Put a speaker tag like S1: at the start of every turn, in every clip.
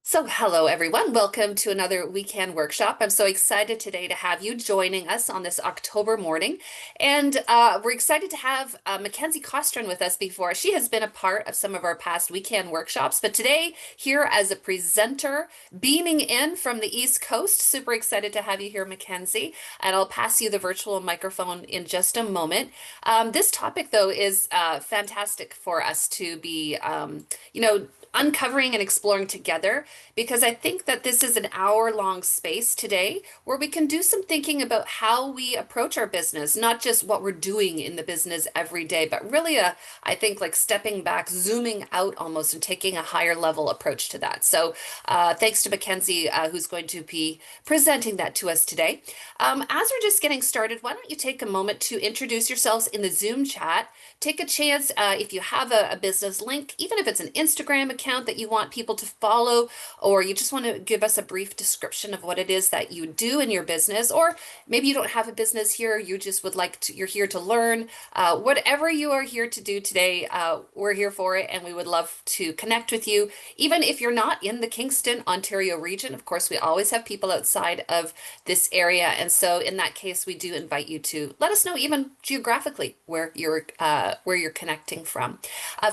S1: So, hello everyone. Welcome to another weekend workshop. I'm so excited today to have you joining us on this October morning. And we're excited to have Mackenzie Costron with us before. She has been a part of some of our past weekend workshops, but today, here as a presenter, beaming in from the East Coast. Super excited to have you here, Mackenzie. And I'll pass you the virtual microphone in just a moment. This topic, though, is fantastic for us to be, uncovering and exploring together because I think that this is an hour-long space today where we can do some thinking about how we approach our business, not just what we're doing in the business every day, but really I think like stepping back, zooming out almost and taking a higher level approach to that. So thanks to Mackenzie, who's going to be presenting that to us today. As we're just getting started, why don't you take a moment to introduce yourselves in the Zoom chat. Take a chance if you have a business link, even if it's an Instagram account that you want people to follow, or you just want to give us a brief description of what it is that you do in your business, or maybe you don't have a business here, you just would like to, you're here to learn. Whatever you are here to do today, we're here for it, and we would love to connect with you. Even if you're not in the Kingston, Ontario region, of course, we always have people outside of this area, and so in that case, we do invite you to let us know, even geographically, where you're connecting from.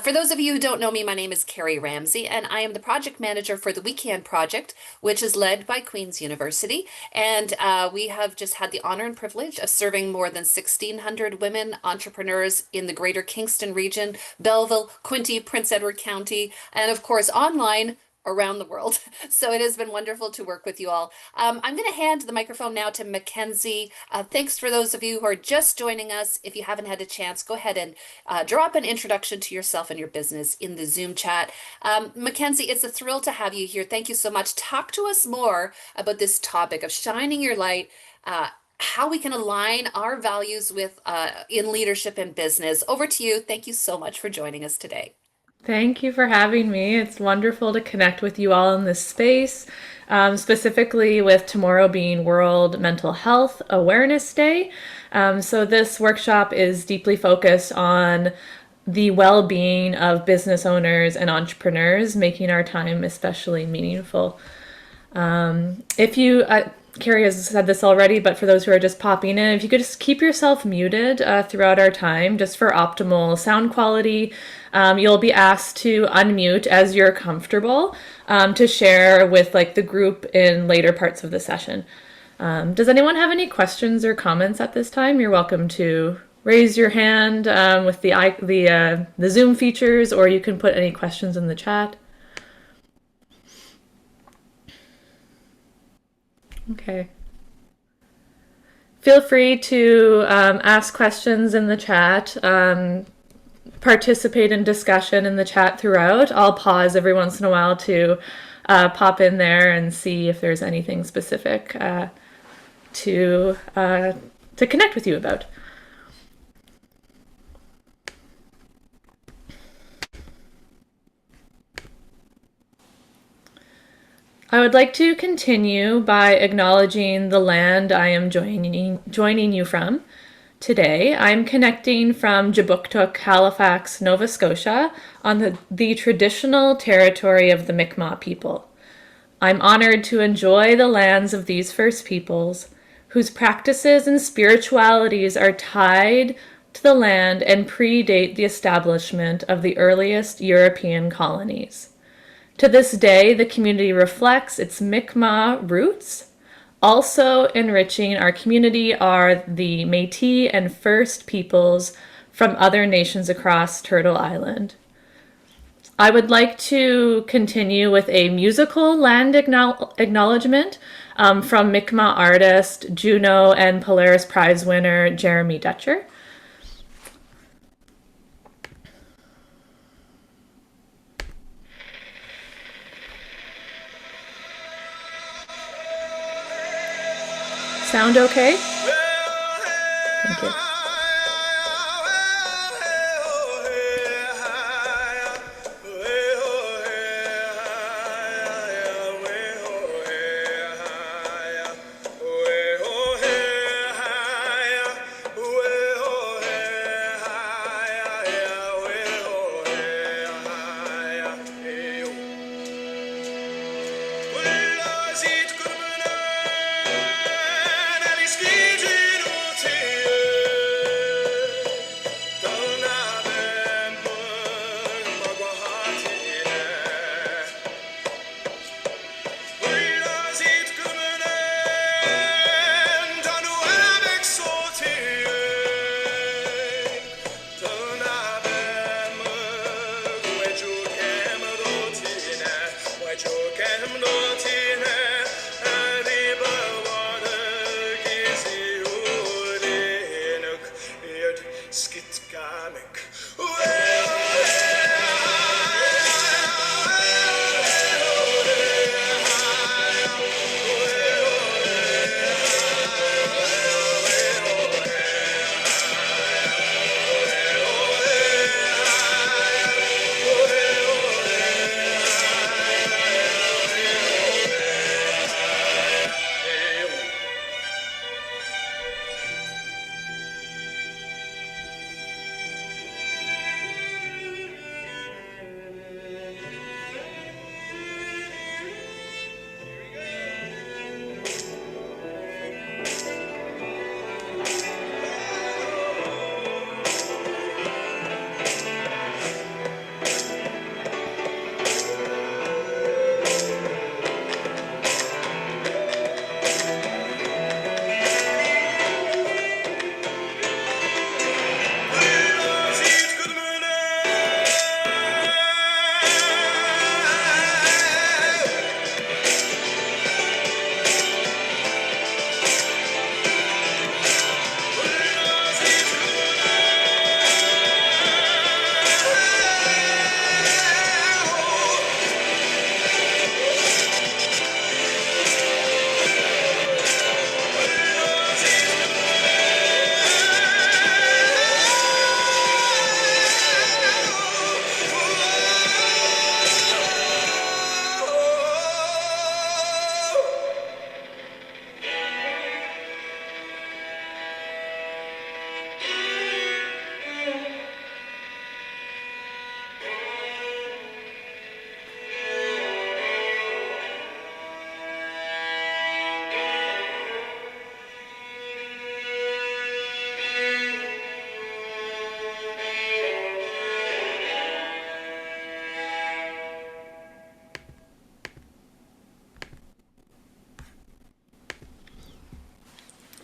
S1: For those of you who don't know me, my name is Carrie Ramsey, and I am the project manager for the Weekend Project, which is led by Queen's University. And we have just had the honor and privilege of serving more than 1,600 women entrepreneurs in the greater Kingston region, Belleville, Quinte, Prince Edward County, and of course online around the world. So it has been wonderful to work with you all. I'm going to hand the microphone now to Mackenzie. Thanks for those of you who are just joining us. If you haven't had a chance, go ahead and drop an introduction to yourself and your business in the Zoom chat. Mackenzie, it's a thrill to have you here. Thank you so much. Talk to us more about this topic of shining your light, how we can align our values with in leadership and business. Over to you. Thank you so much for joining us today.
S2: Thank you for having me. It's wonderful to connect with you all in this space, specifically with tomorrow being World Mental Health Awareness Day. So, this workshop is deeply focused on the well being of business owners and entrepreneurs, making our time especially meaningful. If you, Carrie has said this already, but for those who are just popping in, if you could just keep yourself muted throughout our time, just for optimal sound quality. You'll be asked to unmute as you're comfortable to share with like the group in later parts of the session. Does anyone have any questions or comments at this time? You're welcome to raise your hand with the Zoom features, or you can put any questions in the chat. Okay. Feel free to ask questions in the chat. Participate in discussion in the chat throughout. I'll pause every once in a while to pop in there and see if there's anything specific to connect with you about. I would like to continue by acknowledging the land I am joining you from. Today, I'm connecting from Jabuktuk, Halifax, Nova Scotia, on the traditional territory of the Mi'kmaq people. I'm honored to enjoy the lands of these First Peoples, whose practices and spiritualities are tied to the land and predate the establishment of the earliest European colonies. To this day, the community reflects its Mi'kmaq roots. Also enriching our community are the Métis and First Peoples from other nations across Turtle Island. I would like to continue with a musical land acknowledgement from Mi'kmaq artist, Juno and Polaris Prize winner Jeremy Dutcher. Sound okay? Thank you.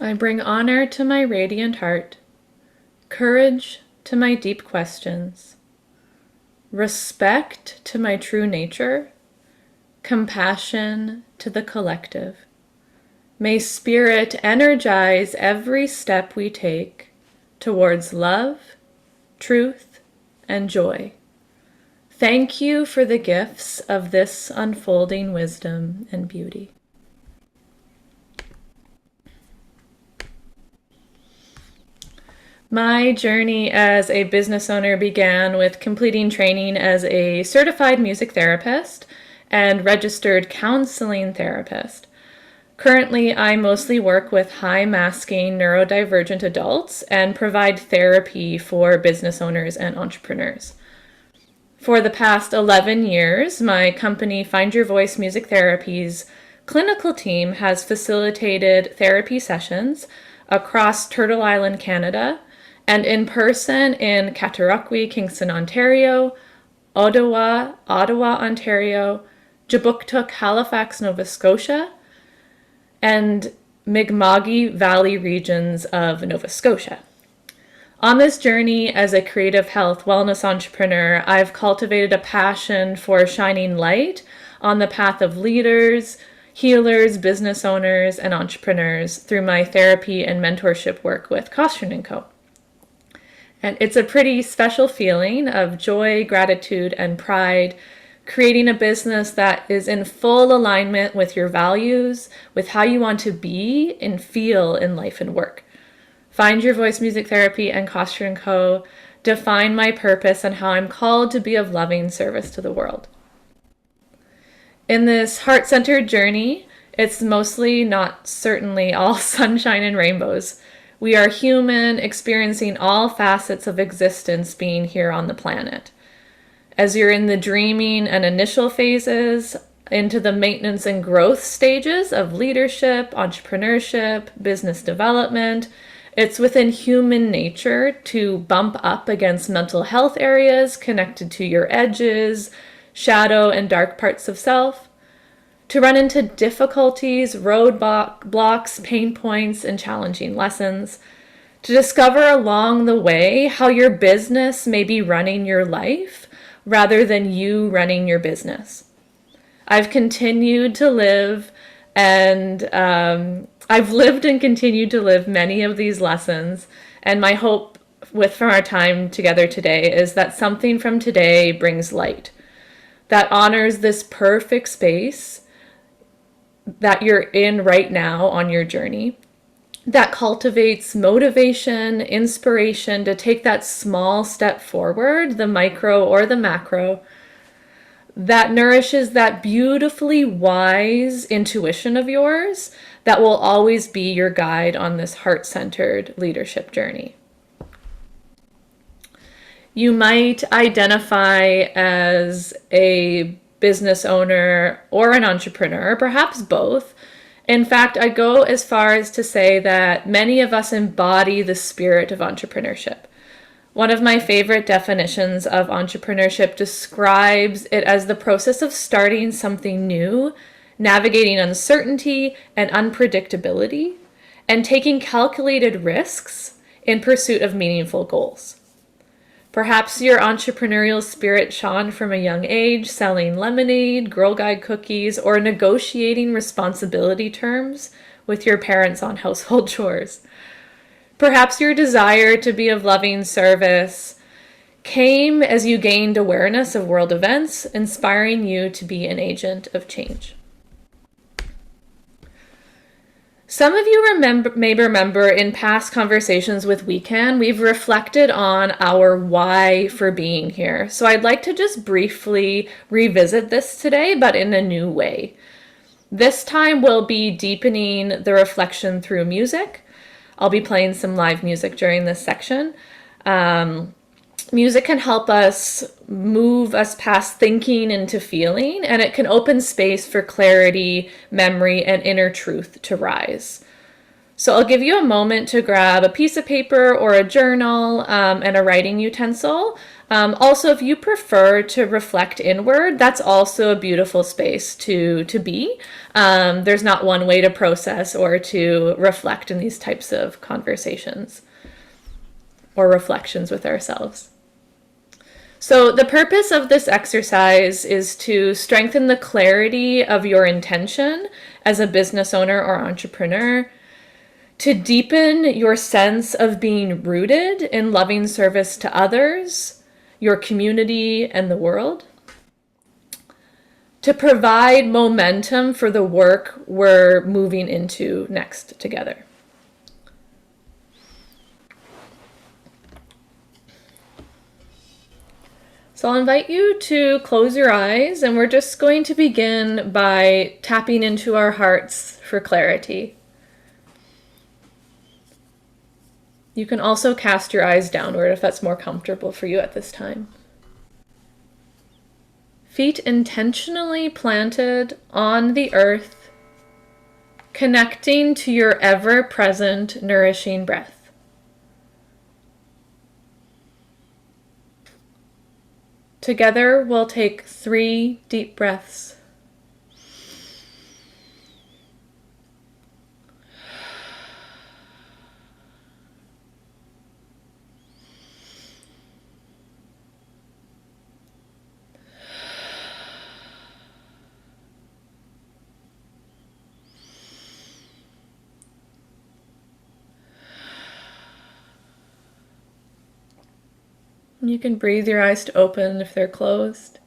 S2: I bring honor to my radiant heart, courage to my deep questions, respect to my true nature, compassion to the collective. May Spirit energize every step we take towards love, truth, and joy. Thank you for the gifts of this unfolding wisdom and beauty. My journey as a business owner began with completing training as a certified music therapist and registered counseling therapist. Currently, I mostly work with high-masking neurodivergent adults and provide therapy for business owners and entrepreneurs. For the past 11 years, my company, Find Your Voice Music Therapy's clinical team has facilitated therapy sessions across Turtle Island, Canada, and in person in Cataraqui, Kingston, Ontario, Ottawa, Ontario, Jabuktuk, Halifax, Nova Scotia, and Mi'kma'ki Valley regions of Nova Scotia. On this journey as a creative health wellness entrepreneur, I've cultivated a passion for shining light on the path of leaders, healers, business owners, and entrepreneurs through my therapy and mentorship work with Costron & Co. And it's a pretty special feeling of joy, gratitude, and pride, creating a business that is in full alignment with your values, with how you want to be and feel in life and work. Find Your Voice Music Therapy and Costron & Co. define my purpose and how I'm called to be of loving service to the world. In this heart-centered journey, it's mostly, not certainly, all sunshine and rainbows. We are human, experiencing all facets of existence being here on the planet. As you're in the dreaming and initial phases, into the maintenance and growth stages of leadership, entrepreneurship, business development, it's within human nature to bump up against mental health areas connected to your edges, shadow, and dark parts of self, to run into difficulties, roadblocks, pain points, and challenging lessons, to discover along the way how your business may be running your life rather than you running your business. I've continued to live, and I've lived and continued to live many of these lessons. And my hope from our time together today is that something from today brings light, that honors this perfect space that you're in right now on your journey, that cultivates motivation, inspiration to take that small step forward, the micro or the macro, that nourishes that beautifully wise intuition of yours that will always be your guide on this heart-centered leadership journey. You might identify as a business owner or an entrepreneur, perhaps both. In fact, I go as far as to say that many of us embody the spirit of entrepreneurship. One of my favorite definitions of entrepreneurship describes it as the process of starting something new, navigating uncertainty and unpredictability, and taking calculated risks in pursuit of meaningful goals. Perhaps your entrepreneurial spirit shone from a young age, selling lemonade, Girl Guide cookies, or negotiating responsibility terms with your parents on household chores. Perhaps your desire to be of loving service came as you gained awareness of world events, inspiring you to be an agent of change. Some of you may remember in past conversations with WeCan, we've reflected on our why for being here. So I'd like to just briefly revisit this today, but in a new way. This time we'll be deepening the reflection through music. I'll be playing some live music during this section. Music can help us move us past thinking into feeling, and it can open space for clarity, memory, and inner truth to rise. So I'll give you a moment to grab a piece of paper or a journal and a writing utensil. Also, if you prefer to reflect inward, that's also a beautiful space to be. There's not one way to process or to reflect in these types of conversations or reflections with ourselves. So the purpose of this exercise is to strengthen the clarity of your intention as a business owner or entrepreneur, to deepen your sense of being rooted in loving service to others, your community, and the world, to provide momentum for the work we're moving into next together. So I'll invite you to close your eyes, and we're just going to begin by tapping into our hearts for clarity. You can also cast your eyes downward if that's more comfortable for you at this time. Feet intentionally planted on the earth, connecting to your ever-present nourishing breath. Together, we'll take 3 deep breaths. You can breathe your eyes to open if they're closed.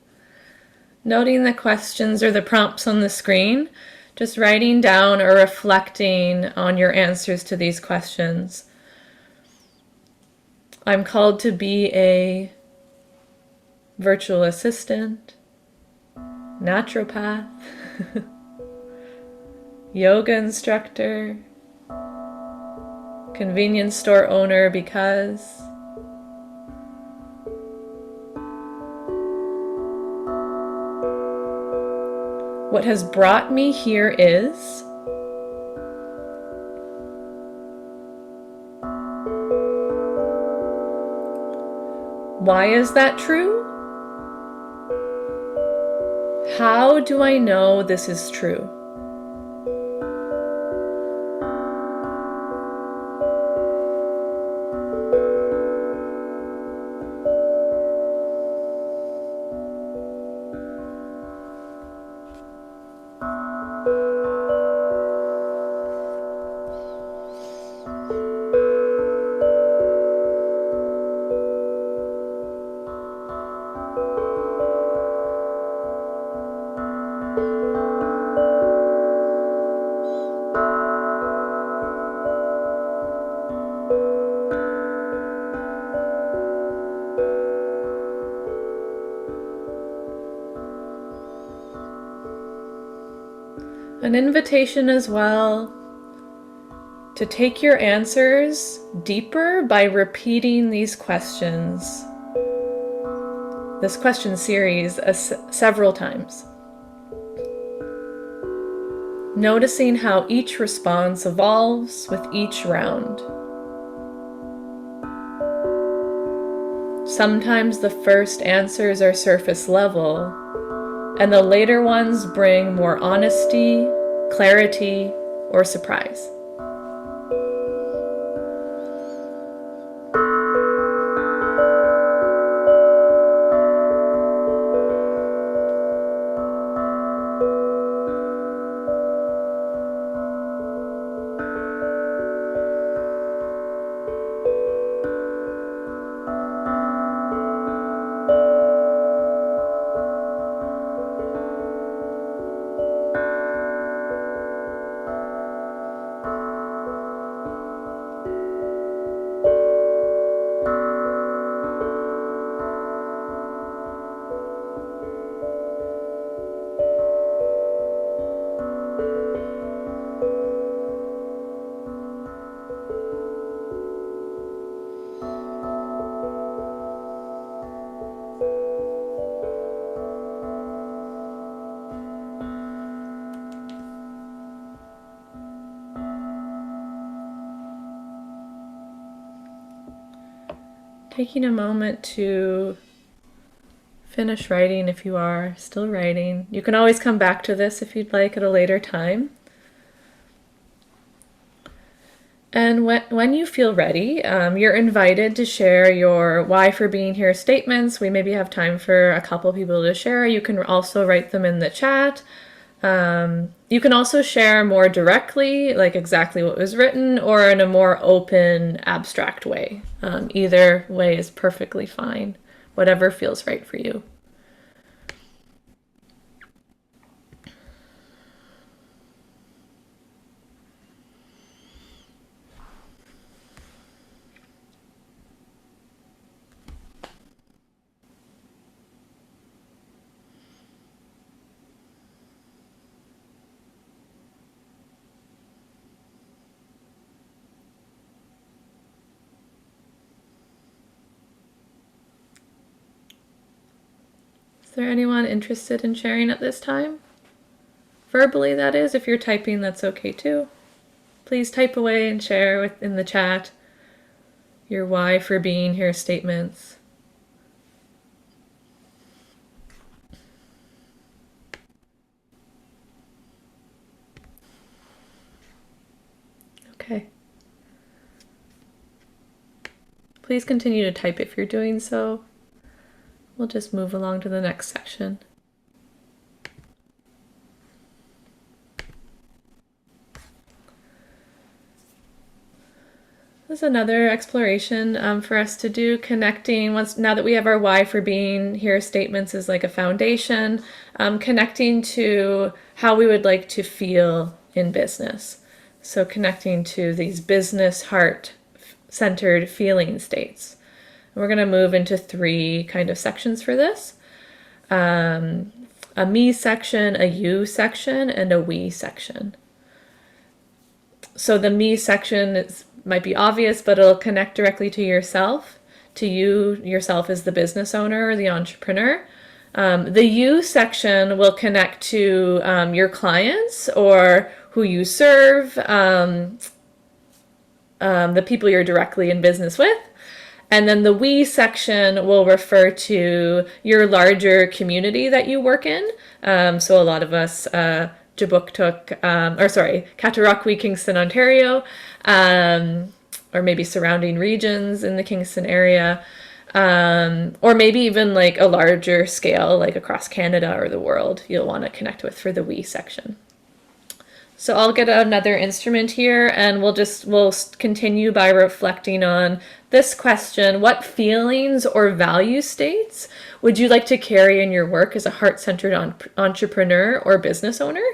S2: Noting the questions or the prompts on the screen, just writing down or reflecting on your answers to these questions. I'm called to be a virtual assistant, naturopath, yoga instructor, convenience store owner because... What has brought me here is... Why is that true? How do I know this is true? An invitation as well to take your answers deeper by repeating these questions, this question series, several times. Noticing how each response evolves with each round. Sometimes the first answers are surface level, and the later ones bring more honesty, clarity, or surprise. Taking a moment to finish writing if you are still writing. You can always come back to this if you'd like at a later time. And when you feel ready, you're invited to share your why for being here statements. We maybe have time for a couple people to share. You can also write them in the chat. You can also share more directly, like exactly what was written, or in a more open, abstract way. Either way is perfectly fine, whatever feels right for you. Is there anyone interested in sharing at this time? Verbally, that is. If you're typing, that's okay too. Please type away and share in the chat your why for being here statements. Okay. Please continue to type if you're doing so. We'll just move along to the next section. This is another exploration for us to do, connecting now that we have our why for being here statements as like a foundation, connecting to how we would like to feel in business. So connecting to these business heart-centered feeling states. We're going to move into 3 kind of sections for this. A me section, a you section, and a we section. So the me section might be obvious, but it'll connect directly to yourself, to you yourself as the business owner or the entrepreneur. The you section will connect to your clients or who you serve, the people you're directly in business with. And then the we section will refer to your larger community that you work in. So a lot of us, Jabuktuk, Cataraqui, Kingston, Ontario, or maybe surrounding regions in the Kingston area, or maybe even like a larger scale, like across Canada or the world, you'll want to connect with for the we section. So I'll get another instrument here and we'll continue by reflecting on this question. What feelings or value states would you like to carry in your work as a heart-centered entrepreneur or business owner?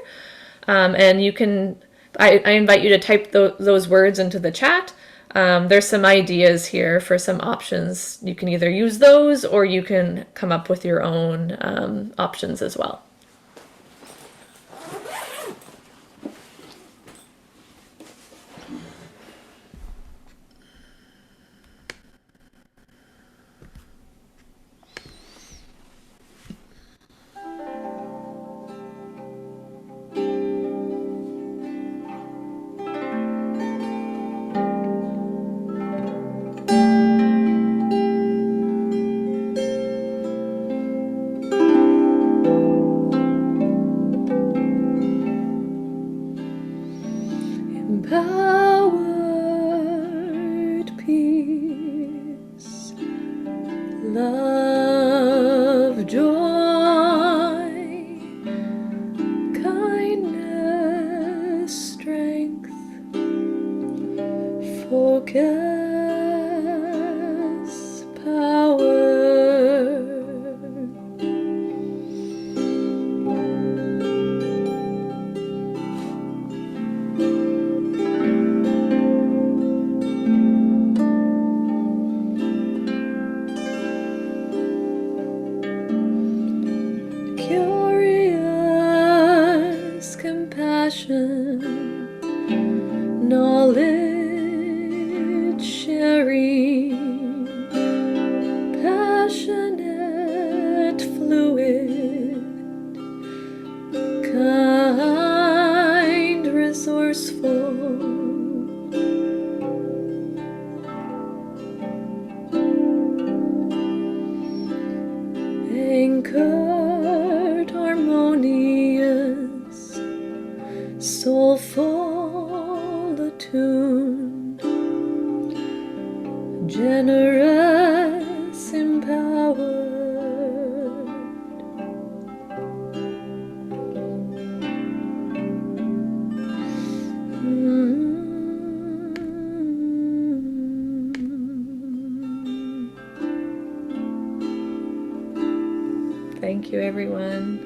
S2: And you can, I invite you to type those words into the chat. There's some ideas here for some options. You can either use those or you can come up with your own options as well. focus, power. Curious compassion, knowledge sharing, passionate, fluid, kind, resourceful, anchored, harmonious, soulful, attuned, generous, empowered. Thank you, everyone.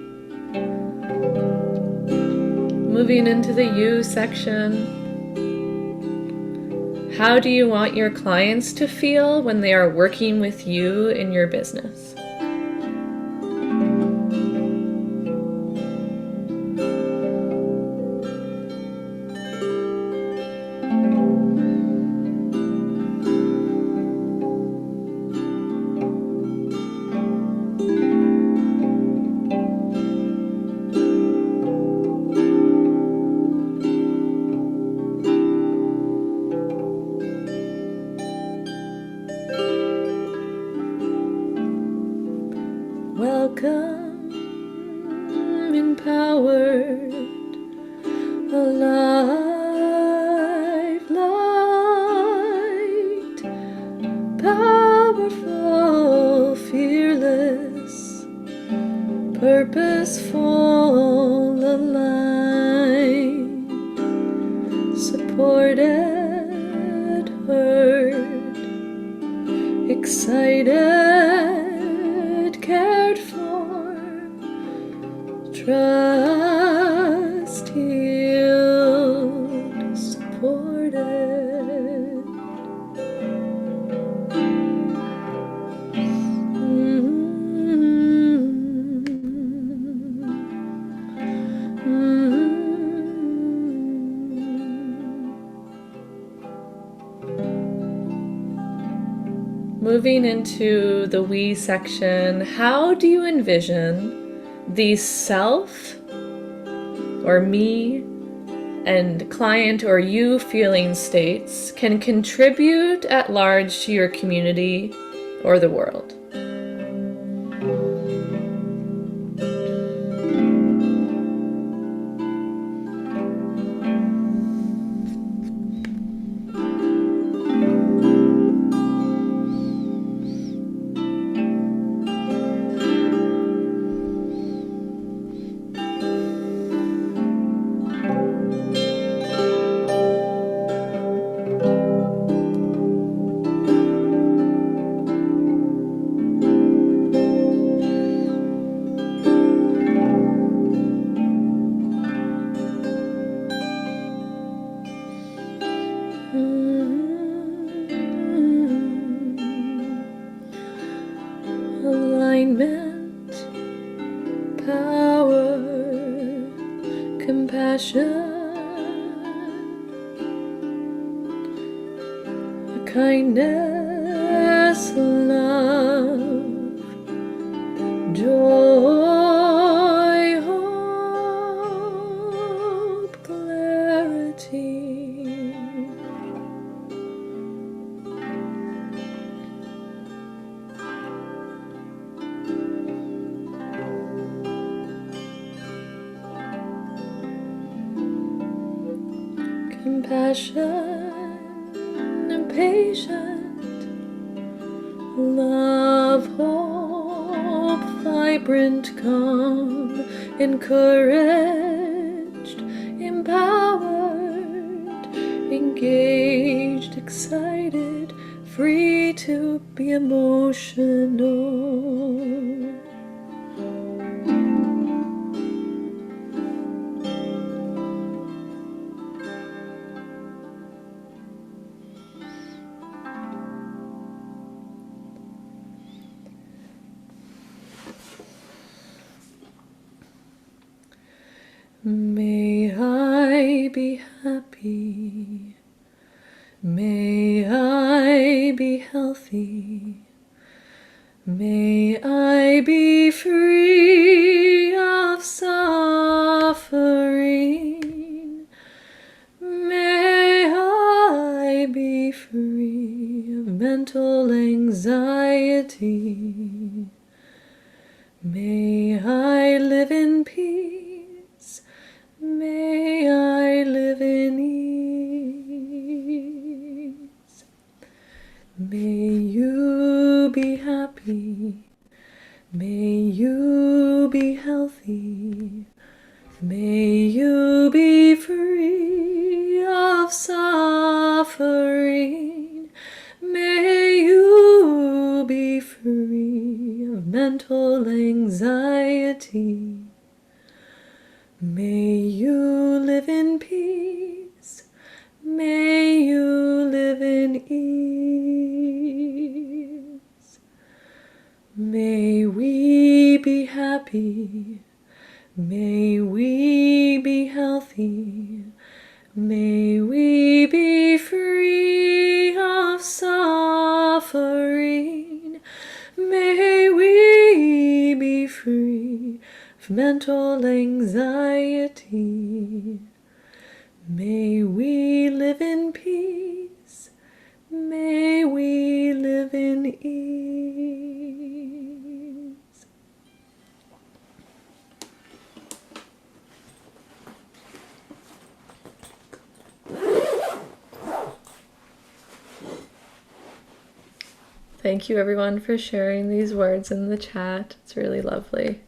S2: Moving into the you section. How do you want your clients to feel when they are working with you in your business? Welcome, empowered, alive, light, powerful, fearless, purposeful, aligned, supported, heard, excited, cared for, trust, healed, supported. Moving into the we section, how do you envision the self or me and client or you feeling states can contribute at large to your community or the world? Alignment, power, compassion, kindness, love, joy, hope, clarity. Compassion and patient, love, hope, vibrant, calm, encouraged, empowered, engaged, encouraged, excited, free to be emotional. May I be happy. May I be healthy. May I be free of suffering. May I be free of mental anxiety. May I live in peace. May I live in ease. May you be happy. May you be healthy. May you be free of suffering. May you be free of mental anxiety. May you live in peace. May you live in ease. May we be happy. May we be healthy. May we be free of suffering. May we be free of mental anxiety. May we live in peace. May we live in ease. Thank you everyone for sharing these words in the chat. It's really lovely.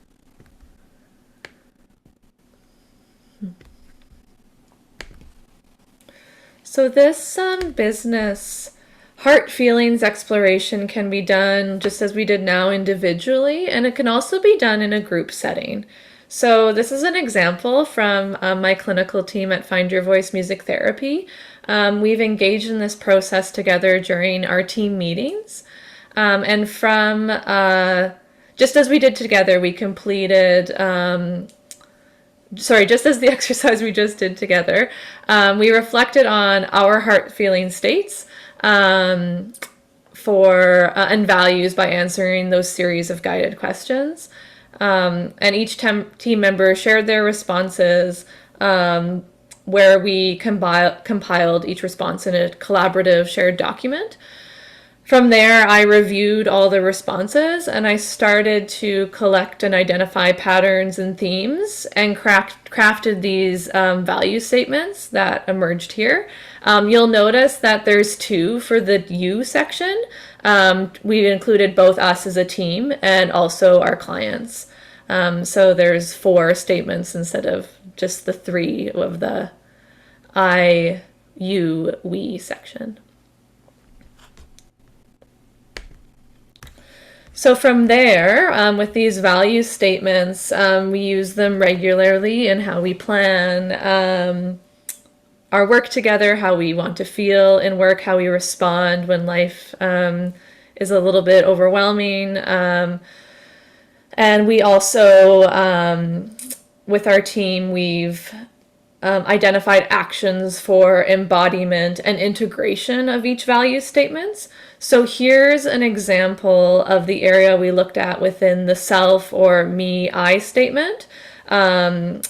S2: So this business heart feelings exploration can be done just as we did now individually, and it can also be done in a group setting. So this is an example from my clinical team at Find Your Voice Music Therapy. We've engaged in this process together during our team meetings. And from, just as we did together, we completed, just as the exercise we just did together, we reflected on our heart feeling states and values by answering those series of guided questions. And each team member shared their responses, where we compiled each response in a collaborative shared document. From there, I reviewed all the responses and I started to collect and identify patterns and themes and crafted these value statements that emerged here. You'll notice that there's two for the you section. We included both us as a team and also our clients. So there's 4 statements instead of just the 3 of the I, you, we section. So from there, with these value statements, we use them regularly in how we plan our work together, how we want to feel in work, how we respond when life is a little bit overwhelming. And we also, with our team, we've identified actions for embodiment and integration of each value statements. So here's an example of the area we looked at within the self or me, I statement,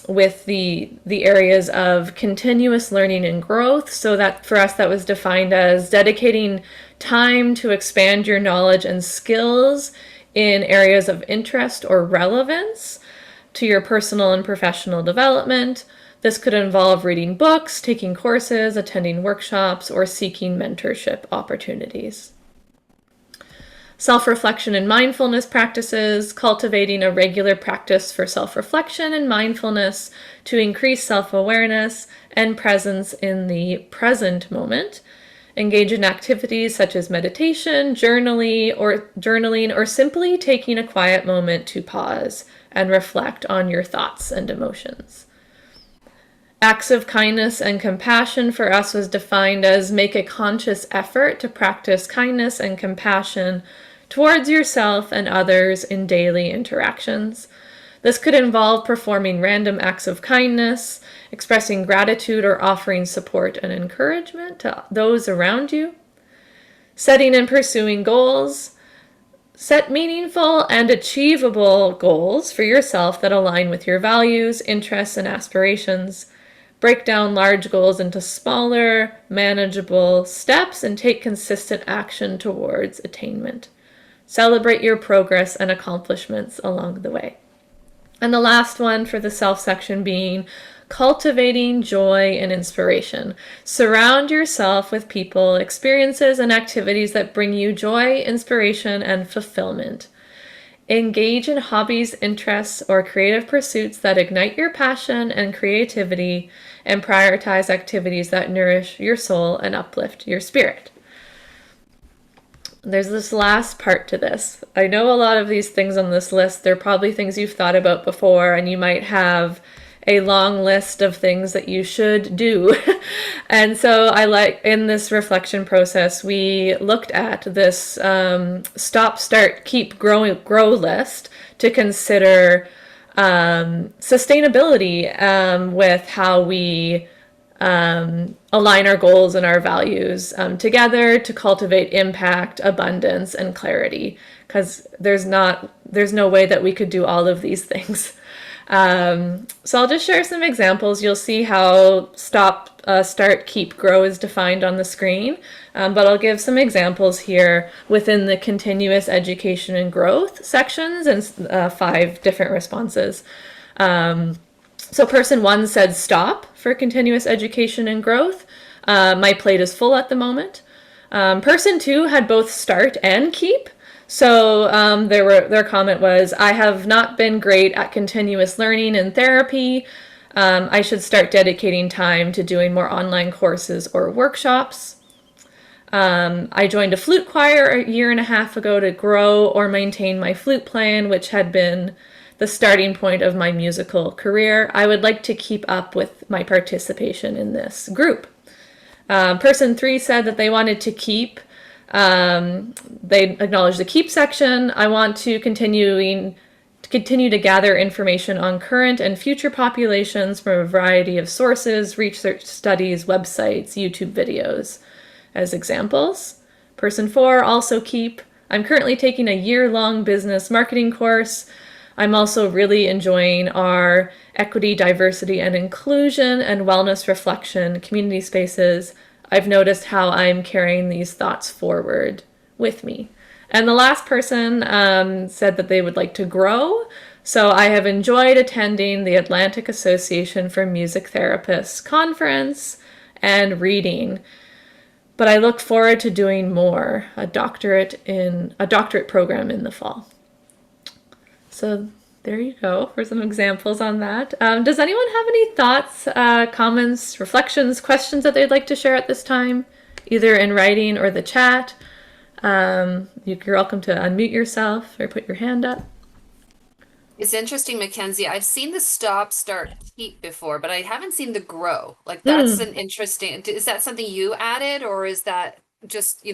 S2: with the areas of continuous learning and growth. So that for us, that was defined as dedicating time to expand your knowledge and skills in areas of interest or relevance to your personal and professional development. This could involve reading books, taking courses, attending workshops, or seeking mentorship opportunities. Self-reflection and mindfulness practices, cultivating a regular practice for self-reflection and mindfulness to increase self-awareness and presence in the present moment. Engage in activities such as meditation, journaling, or simply taking a quiet moment to pause and reflect on your thoughts and emotions. Acts of kindness and compassion for us was defined as make a conscious effort to practice kindness and compassion towards yourself and others in daily interactions. This could involve performing random acts of kindness, expressing gratitude, or offering support and encouragement to those around you. Setting and pursuing goals. Set meaningful and achievable goals for yourself that align with your values, interests, and aspirations. Break down large goals into smaller, manageable steps and take consistent action towards attainment. Celebrate your progress and accomplishments along the way. And the last one for the self section being cultivating joy and inspiration. Surround yourself with people, experiences, and activities that bring you joy, inspiration, and fulfillment. Engage in hobbies, interests, or creative pursuits that ignite your passion and creativity, and prioritize activities that nourish your soul and uplift your spirit. There's this last part to this. I know a lot of these things on this list, they're probably things you've thought about before, and you might have a long list of things that you should do. And so in this reflection process, we looked at this stop, start, keep, grow list to consider sustainability with how we align our goals and our values together to cultivate impact, abundance, and clarity. Because there's no way that we could do all of these things. So I'll just share some examples. You'll see how stop, start, keep, grow is defined on the screen. But I'll give some examples here within the continuous education and growth sections and 5 different responses. So person 1 said stop for continuous education and growth. My plate is full at the moment. Person 2 had both start and keep. So their comment was, I have not been great at continuous learning and therapy. I should start dedicating time to doing more online courses or workshops. I joined a flute choir a year and a half ago to grow or maintain my flute playing, which had been the starting point of my musical career. I would like to keep up with my participation in this group. Person 3 said that they wanted to keep. They acknowledged the keep section. I want to continue to gather information on current and future populations from a variety of sources, research studies, websites, YouTube videos as examples. Person 4 also keep. I'm currently taking a year-long business marketing course. I'm also really enjoying our equity, diversity, and inclusion and wellness reflection community spaces. I've noticed how I'm carrying these thoughts forward with me. And the last person said that they would like to grow. So I have enjoyed attending the Atlantic Association for Music Therapists conference and reading, but I look forward to doing more, a doctorate program in the fall. So there you go for some examples on that. Does anyone have any thoughts, comments, reflections, questions that they'd like to share at this time, either in writing or the chat? You're welcome to unmute yourself or put your hand up.
S1: It's interesting, Mackenzie. I've seen the stop, start, keep before, but I haven't seen the grow. Like that's an interesting, is that something you added or is that just,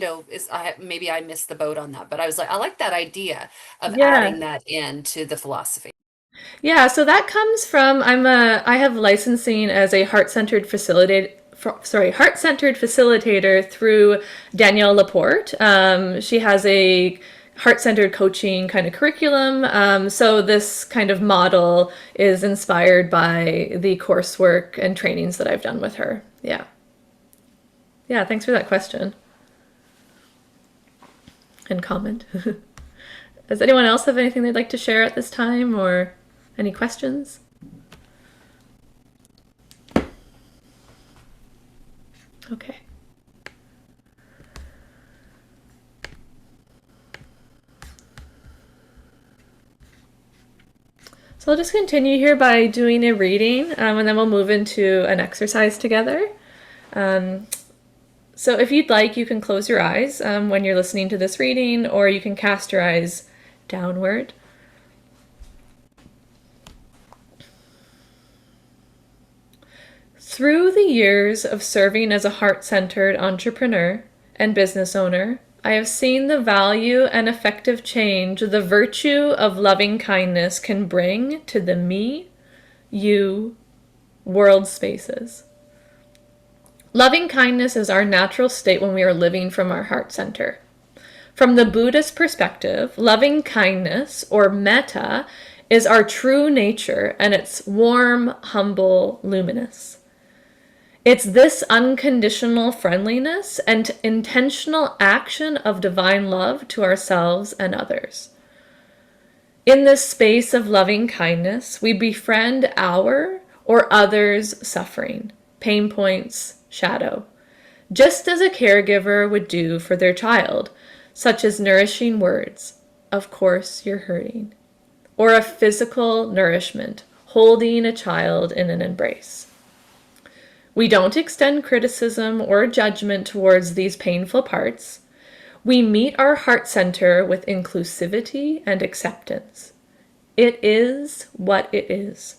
S1: maybe I missed the boat on that, but I was like, I like that idea of adding that into the philosophy.
S2: Yeah, so that comes from I have licensing as a heart-centered facilitator through Danielle Laporte. She has a heart-centered coaching kind of curriculum. So this kind of model is inspired by the coursework and trainings that I've done with her. Yeah. Yeah, thanks for that question and comment. Does anyone else have anything they'd like to share at this time or any questions? Okay. So I'll just continue here by doing a reading, and then we'll move into an exercise together. So if you'd like, you can close your eyes when you're listening to this reading, or you can cast your eyes downward. Through the years of serving as a heart-centered entrepreneur and business owner, I have seen the value and effective change the virtue of loving kindness can bring to the me, you, world spaces. Loving kindness is our natural state when we are living from our heart center. From the Buddhist perspective, loving kindness, or metta, is our true nature, and it's warm, humble, luminous. It's this unconditional friendliness and intentional action of divine love to ourselves and others. In this space of loving kindness, we befriend our or others' suffering, pain points, shadow, just as a caregiver would do for their child, such as nourishing words, "Of course you're hurting," or a physical nourishment, holding a child in an embrace. We don't extend criticism or judgment towards these painful parts. We meet our heart center with inclusivity and acceptance. It is what it is,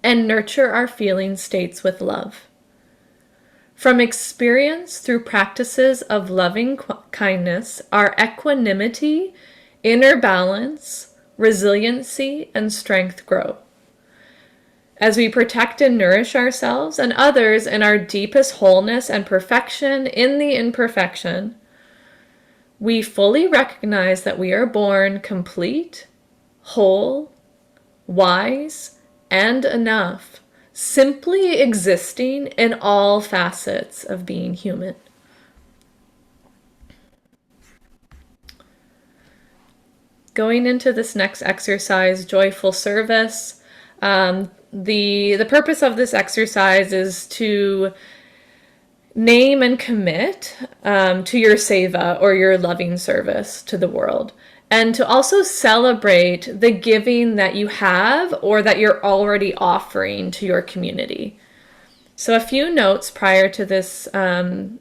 S2: and nurture our feeling states with love. From experience through practices of loving kindness, our equanimity, inner balance, resiliency, and strength grow. As we protect and nourish ourselves and others in our deepest wholeness and perfection in the imperfection, we fully recognize that we are born complete, whole, wise, and enough, simply existing in all facets of being human. Going into this next exercise, joyful service, the purpose of this exercise is to name and commit to your seva, or your loving service to the world, and to also celebrate the giving that you have or that you're already offering to your community. So a few notes prior to this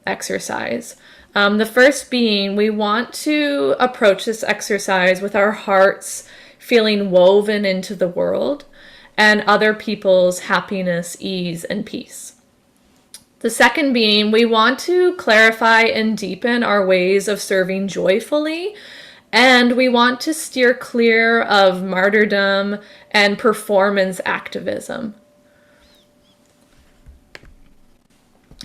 S2: exercise. The first being, we want to approach this exercise with our hearts feeling woven into the world and other people's happiness, ease, and peace. The second being, we want to clarify and deepen our ways of serving joyfully, and we want to steer clear of martyrdom and performance activism.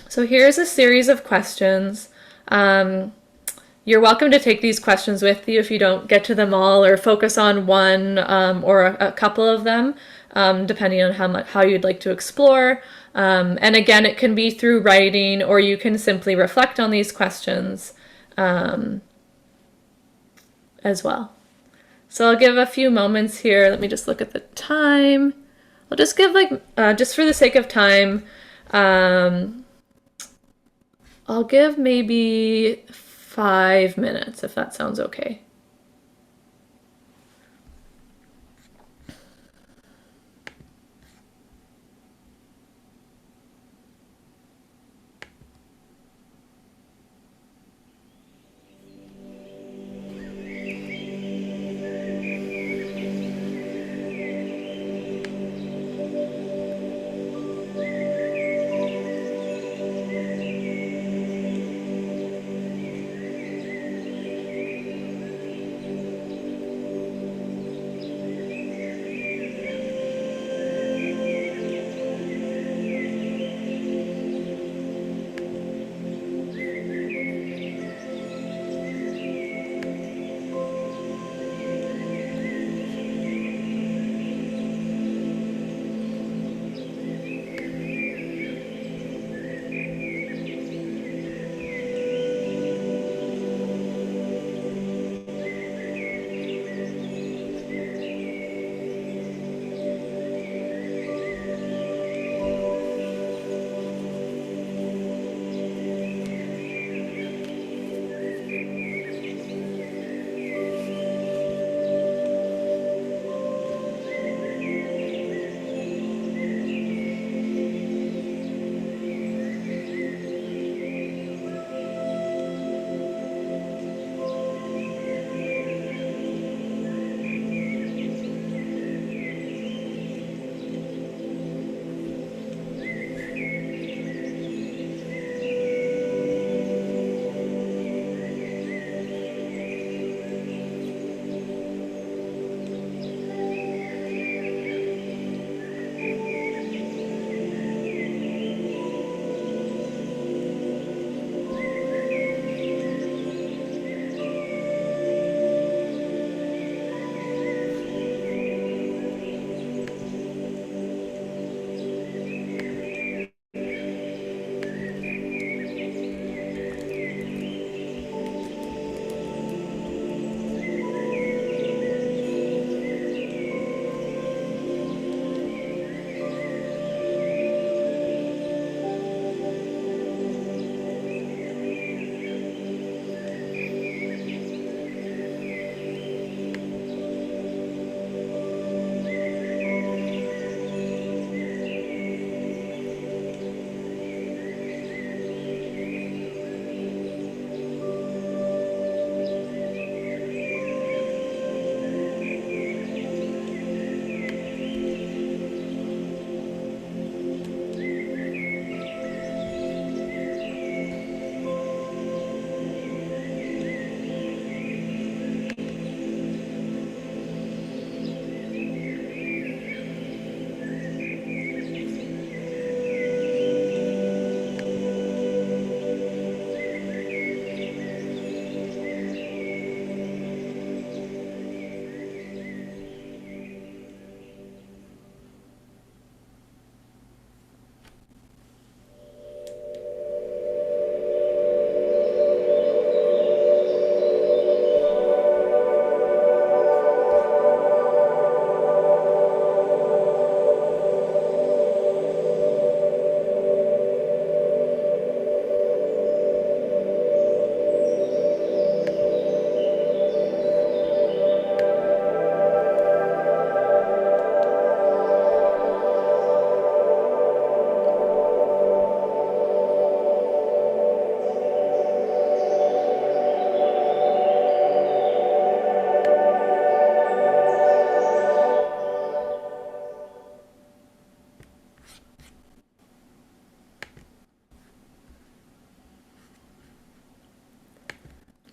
S2: So here's a series of questions. You're welcome to take these questions with you if you don't get to them all, or focus on one or a couple of them, depending on how you'd like to explore. And again, it can be through writing, or you can simply reflect on these questions as well. So I'll give a few moments here. Let me just look at the time. I'll just give just for the sake of time, I'll give maybe 5 minutes, if that sounds okay.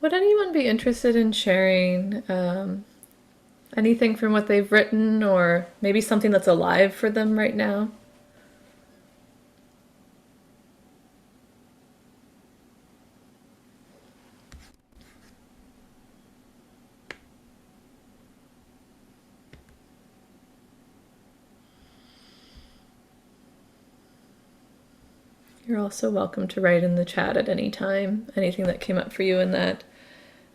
S2: Would anyone be interested in sharing anything from what they've written, or maybe something that's alive for them right now? You're also welcome to write in the chat at any time anything that came up for you in that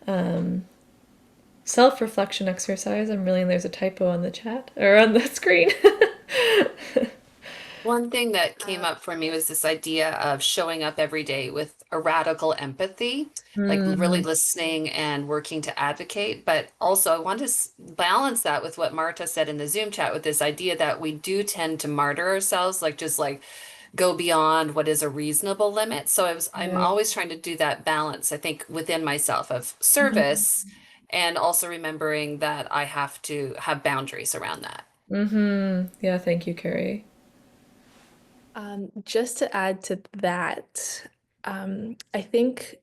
S2: um, self reflection exercise. I'm realizing there's a typo on the chat or on the screen.
S1: One thing that came up for me was this idea of showing up every day with a radical empathy, like really
S2: Mm,
S1: listening and working to advocate. But also, I want to balance that with what Marta said in the Zoom chat with this idea that we do tend to martyr ourselves, like just like go beyond what is a reasonable limit. So I'm
S2: right.
S1: always trying to do that balance, I think, within myself of
S2: Mm-hmm.
S1: service and also remembering that I have to have boundaries around that.
S2: Mm-hmm. Yeah, thank you, Carrie.
S3: Just to add to that, I think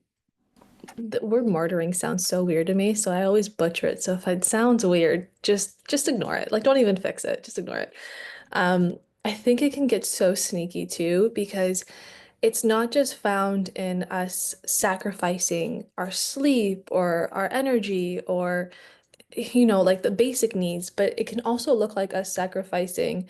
S3: the word martyring sounds so weird to me, so I always butcher it. So if it sounds weird, just ignore it. Like don't even fix it, just ignore it. I think it can get so sneaky too, because it's not just found in us sacrificing our sleep or our energy or like the basic needs, but it can also look like us sacrificing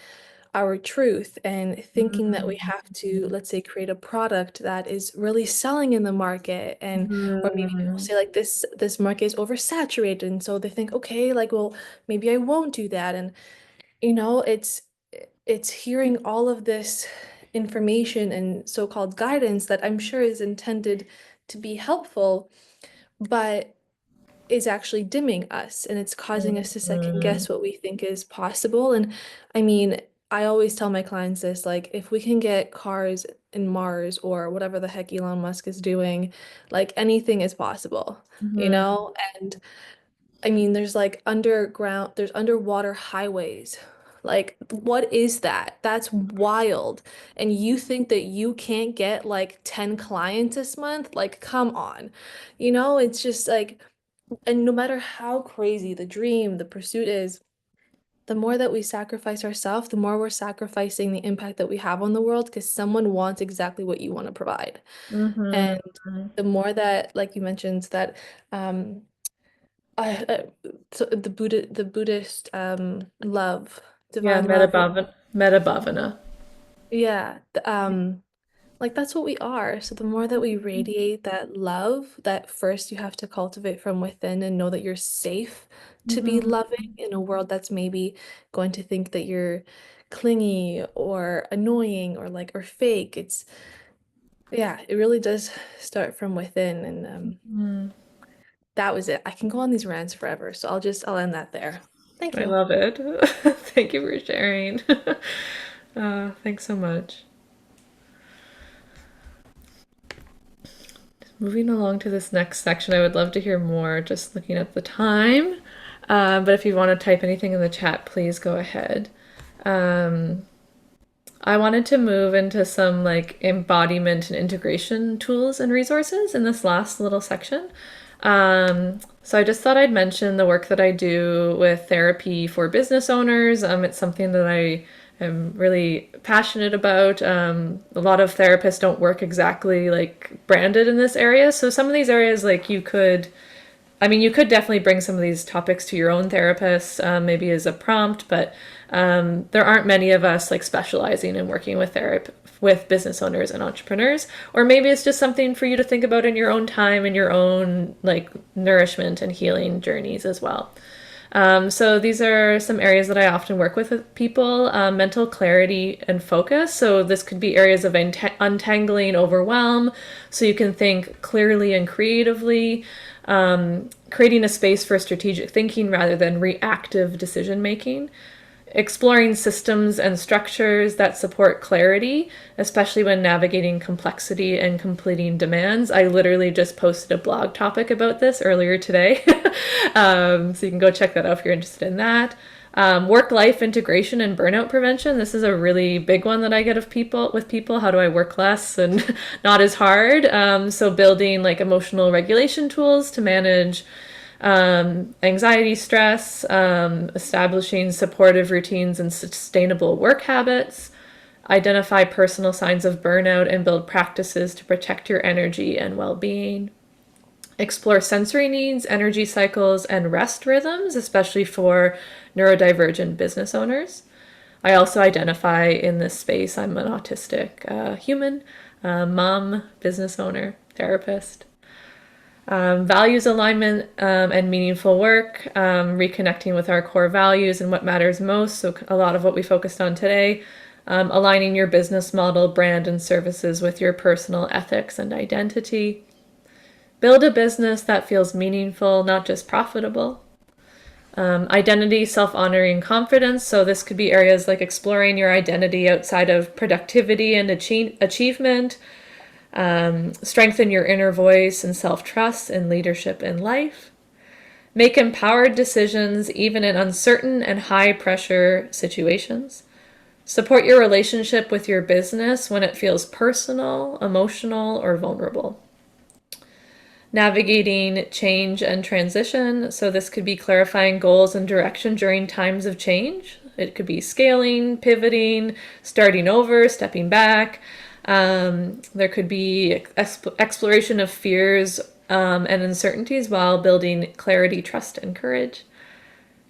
S3: our truth and thinking that we have to, let's say, create a product that is really selling in the market, and or maybe people
S2: Mm-hmm.
S3: say like this market is oversaturated, and so they think, okay, like, well, maybe I won't do that. And it's hearing all of this information and so-called guidance that I'm sure is intended to be helpful, but is actually dimming us, and it's causing us to second
S2: Mm-hmm.
S3: guess what we think is possible. And I mean, I always tell my clients this, like, if we can get cars in Mars or whatever the heck Elon Musk is doing, like anything is possible, you
S2: Mm-hmm.
S3: know? And I mean, there's underwater highways. Like, what is that? That's wild. And you think that you can't get like 10 clients this month? Like, come on. It's just like, and no matter how crazy the dream, the pursuit is, the more that we sacrifice ourselves, the more we're sacrificing the impact that we have on the world because someone wants exactly what you want to provide. And
S2: Mm-hmm.
S3: the more that, like you mentioned, that um so the Buddhist love,
S2: Yeah,
S3: divine love,
S2: Metabhavana.
S3: yeah, like that's what we are. So the more that we radiate that love, that first you have to cultivate from within and know that you're safe to be
S2: Mm-hmm.
S3: loving in a world that's maybe going to think that you're clingy or annoying or like or fake. Yeah, it really does start from within. And that was it. I can go on these rants forever, so I'll end that there. Thank
S2: I
S3: you.
S2: love it. Thank you for sharing. Thanks so much. Moving along to this next section, I would love to hear more just looking at the time. But if you want to type anything in the chat, please go ahead. Um, I wanted to move into some like embodiment and integration tools and resources in this last little section. So I just thought I'd mention the work that I do with therapy for business owners. It's something that I am really passionate about. A lot of therapists don't work exactly like branded in this area. So some of these areas, like you could definitely bring some of these topics to your own therapist, maybe as a prompt, but there aren't many of us like specializing in working with with business owners and entrepreneurs. Or maybe it's just something for you to think about in your own time, in your own like nourishment and healing journeys as well. So these are some areas that I often work with people, mental clarity and focus. So this could be areas of untangling overwhelm, so you can think clearly and creatively, creating a space for strategic thinking rather than reactive decision making, exploring systems and structures that support clarity, especially when navigating complexity and completing demands. I literally just posted a blog topic about this earlier today. So you can go check that out if you're interested in that. Work-life integration and burnout prevention. This is a really big one that I get with people. How do I work less and not as hard? So building like emotional regulation tools to manage anxiety, stress, establishing supportive routines and sustainable work habits, identify personal signs of burnout and build practices to protect your energy and well-being. Explore sensory needs, energy cycles, and rest rhythms, especially for neurodivergent business owners. I also identify in this space. I'm an autistic human, mom, business owner, therapist. Values alignment and meaningful work, reconnecting with our core values and what matters most. So a lot of what we focused on today, aligning your business model, brand, and services with your personal ethics and identity. Build a business that feels meaningful, not just profitable. Identity, self-honoring, confidence. So this could be areas like exploring your identity outside of productivity and achievement. Strengthen your inner voice and self-trust and leadership in life. Make empowered decisions even in uncertain and high-pressure situations. Support your relationship with your business when it feels personal, emotional, or vulnerable. Navigating change and transition. So this could be clarifying goals and direction during times of change. It could be scaling, pivoting, starting over, stepping back. There could be exploration of fears and uncertainties while building clarity, trust, and courage.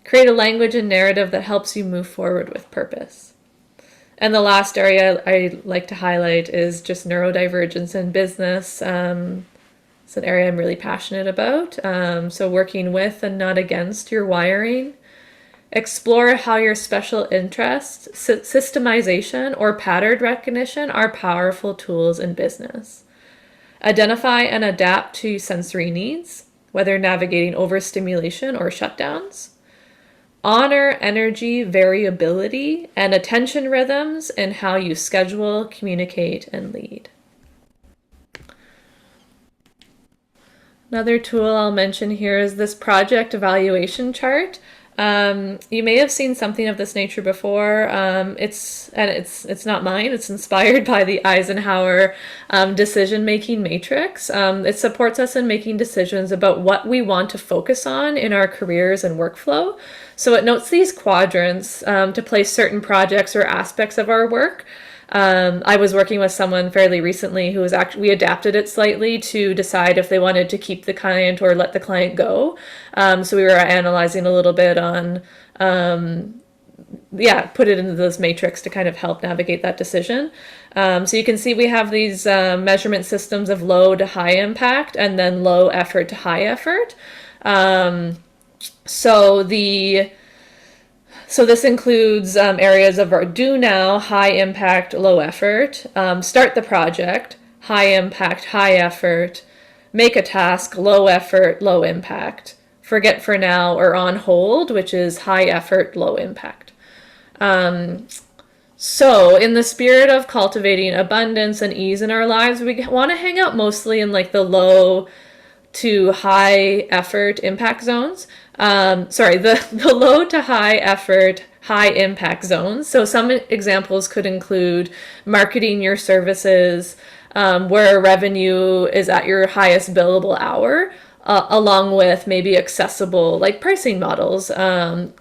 S2: Create a language and narrative that helps you move forward with purpose. And the last area I like to highlight is just neurodivergence in business. It's an area I'm really passionate about. So working with and not against your wiring. Explore how your special interests, systemization, or pattern recognition are powerful tools in business. Identify and adapt to sensory needs, whether navigating overstimulation or shutdowns. Honor energy variability and attention rhythms in how you schedule, communicate, and lead. Another tool I'll mention here is this project evaluation chart. You may have seen something of this nature before. It's not mine. It's inspired by the Eisenhower decision-making matrix. It supports us in making decisions about what we want to focus on in our careers and workflow. So it notes these quadrants to place certain projects or aspects of our work. I was working with someone fairly recently who was we adapted it slightly to decide if they wanted to keep the client or let the client go. So we were analyzing a little bit on, put it into this matrix to kind of help navigate that decision. So you can see we have these measurement systems of low to high impact and then low effort to high effort. So this includes areas of our do now, high impact, low effort, start the project, high impact, high effort, make a task, low effort, low impact, forget for now or on hold, which is high effort, low impact. So in the spirit of cultivating abundance and ease in our lives, we want to hang out mostly in like the low to high effort impact zones. The low to high effort, high impact zones. So some examples could include marketing your services where revenue is at your highest billable hour, along with maybe accessible like pricing models,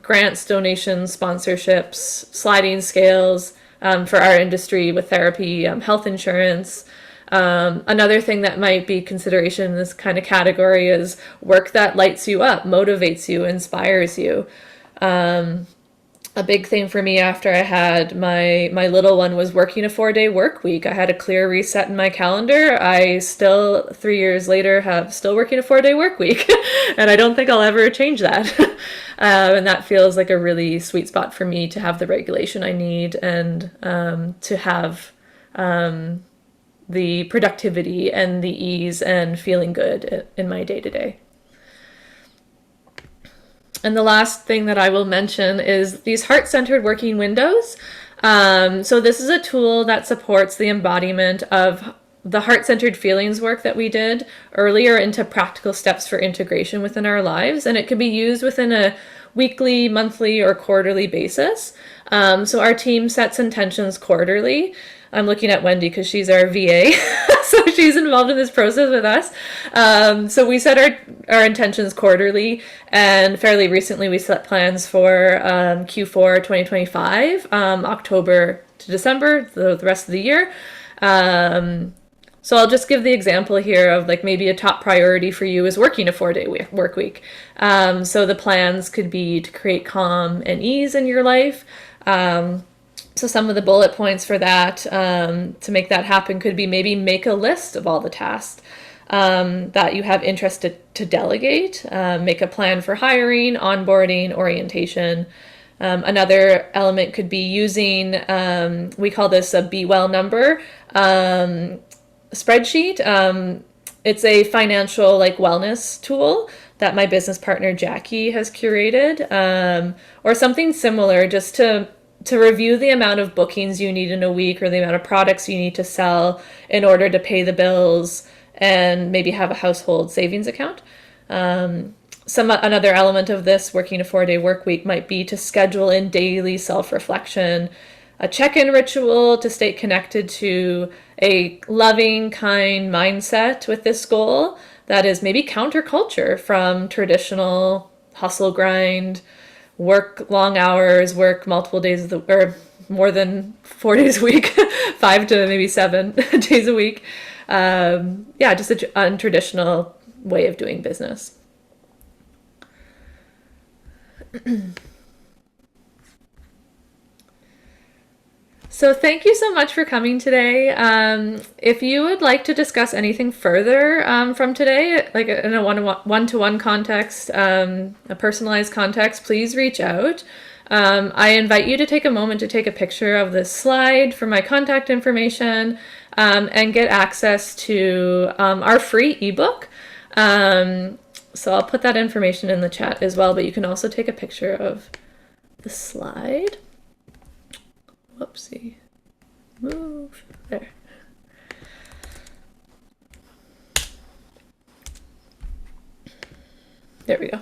S2: grants, donations, sponsorships, sliding scales for our industry with therapy, health insurance. Another thing that might be consideration in this kind of category is work that lights you up, motivates you, inspires you. A big thing for me after I had my little one was working a 4-day work week. I had a clear reset in my calendar. I still, 3 years later, have still working a 4-day work week. And I don't think I'll ever change that. And that feels like a really sweet spot for me to have the regulation I need and to have the productivity and the ease and feeling good in my day-to-day. And the last thing that I will mention is these heart-centered working windows. So this is a tool that supports the embodiment of the heart-centered feelings work that we did earlier into practical steps for integration within our lives. And it can be used within a weekly, monthly, or quarterly basis. So our team sets intentions quarterly. I'm looking at Wendy because she's our VA, so she's involved in this process with us. So we set our intentions quarterly, and fairly recently we set plans for Q4 2025, October to December, the rest of the year. So I'll just give the example here of like maybe a top priority for you is working a 4-day work week. So the plans could be to create calm and ease in your life. So some of the bullet points for that, to make that happen, could be maybe make a list of all the tasks that you have interest to delegate, make a plan for hiring, onboarding, orientation. Another element could be using, we call this a Be Well number spreadsheet. It's a financial like wellness tool that my business partner Jackie has curated, or something similar, just to review the amount of bookings you need in a week or the amount of products you need to sell in order to pay the bills and maybe have a household savings account. Another element of this working a 4-day work week might be to schedule in daily self-reflection, a check-in ritual to stay connected to a loving, kind mindset with this goal that is maybe counterculture from traditional hustle grind, work long hours, work multiple days of the, or more than 4 days a week, 5 to maybe 7 days a week. Yeah, just a untraditional way of doing business. So thank you so much for coming today. If you would like to discuss anything further from today, like in a one-to-one context, a personalized context, please reach out. I invite you to take a moment to take a picture of this slide for my contact information, and get access to our free ebook. So I'll put that information in the chat as well, but you can also take a picture of the slide. Whoopsie. Move. There. There we go.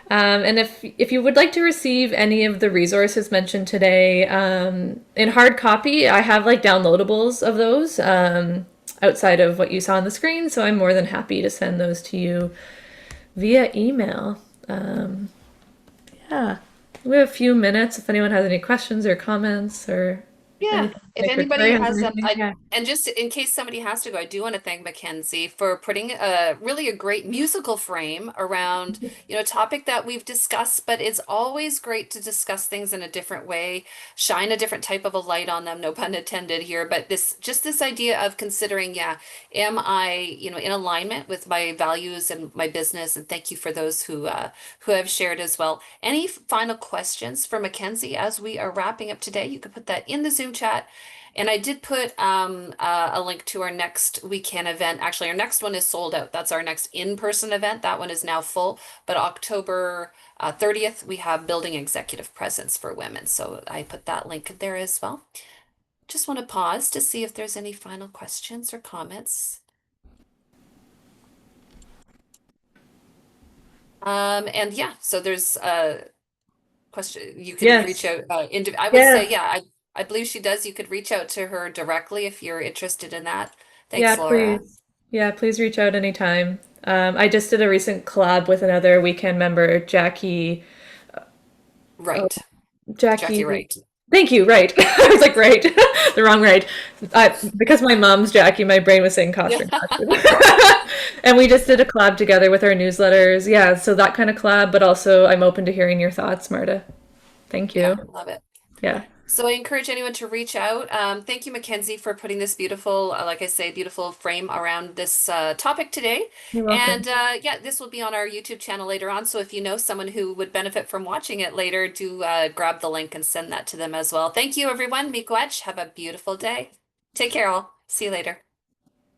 S2: And if you would like to receive any of the resources mentioned today in hard copy, I have like downloadables of those outside of what you saw on the screen, so I'm more than happy to send those to you via email. Yeah. We have a few minutes if anyone has any questions or comments or
S1: Yeah,
S2: anything
S1: if
S2: I could
S1: anybody
S2: clarify.
S1: has
S2: Yeah.
S1: and just in case somebody has to go, I do want to thank Mackenzie for putting a really a great musical frame around, a topic that we've discussed, but it's always great to discuss things in a different way, shine a different type of a light on them, no pun intended here, but this idea of considering, yeah, am I, in alignment with my values and my business? And thank you for those who have shared as well. Any final questions for Mackenzie as we are wrapping up today? You could put that in the Zoom chat. And I did put a link to our next weekend event. Actually, our next one is sold out. That's our next in-person event. That one is now full. But October 30th, we have Building Executive Presence for Women. So I put that link there as well. Just want to pause to see if there's any final questions or comments. And yeah, so there's a question. You could reach
S2: Yes.
S1: out. I would say,
S2: Yeah.
S1: yeah, I believe she does. You could reach out to her directly if you're interested in that.
S2: Yeah,
S1: Thanks, Laura.
S2: please. Yeah, please reach out anytime. I just did a recent collab with another weekend member, Jackie. Oh,
S1: Right. Jackie
S2: Jackie.
S1: Wright.
S2: Thank you. Right. I was like, right. The wrong right. Because my mom's Jackie, my brain was saying
S1: Yeah.
S2: Costron. And we just did a collab together with our newsletters. Yeah, so that kind of collab, but also I'm open to hearing your thoughts, Marta. Thank
S1: Yeah,
S2: you.
S1: love it.
S2: Yeah,
S1: So I encourage anyone to reach out. Thank you, Mackenzie, for putting this beautiful, like I say, beautiful frame around this topic today.
S2: you're
S1: And
S2: welcome.
S1: yeah, this will be on our YouTube channel later on. So if you know someone who would benefit from watching it later, do grab the link and send that to them as well. Thank you, everyone. Miigwech. Have a beautiful day. Take care, all. See you later.